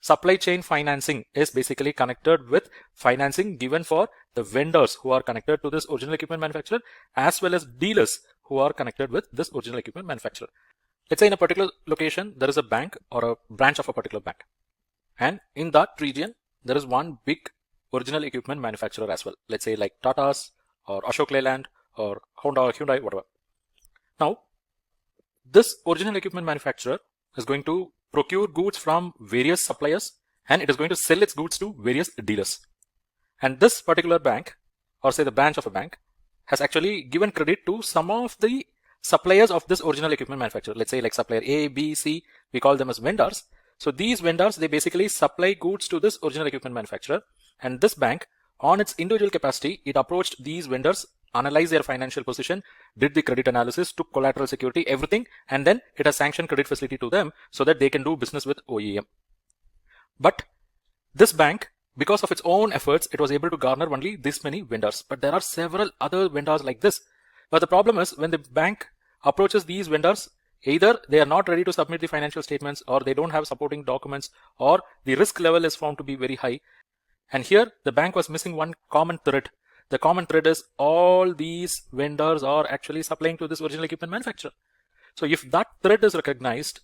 supply chain financing is basically connected with financing given for the vendors who are connected to this original equipment manufacturer as well as dealers who are connected with this original equipment manufacturer. Let's say in a particular location, there is a bank or a branch of a particular bank. And in that region, there is one big original equipment manufacturer as well. Let's say like Tata's or Ashok Leyland or Honda or Hyundai, whatever. Now, this original equipment manufacturer is going to procure goods from various suppliers and it is going to sell its goods to various dealers. And this particular bank, or say the branch of a bank, has actually given credit to some of the suppliers of this original equipment manufacturer. Let's say like supplier A, B, C, we call them as vendors. So these vendors, they basically supply goods to this original equipment manufacturer, and this bank on its individual capacity, it approached these vendors, analyzed their financial position, did the credit analysis, took collateral security, everything, and then it has sanctioned credit facility to them so that they can do business with OEM. But this bank, because of its own efforts, it was able to garner only this many vendors. But there are several other vendors like this. But the problem is when the bank approaches these vendors, either they are not ready to submit the financial statements, or they don't have supporting documents, or the risk level is found to be very high. And here the bank was missing one common thread. The common thread is all these vendors are actually supplying to this original equipment manufacturer. So if that thread is recognized,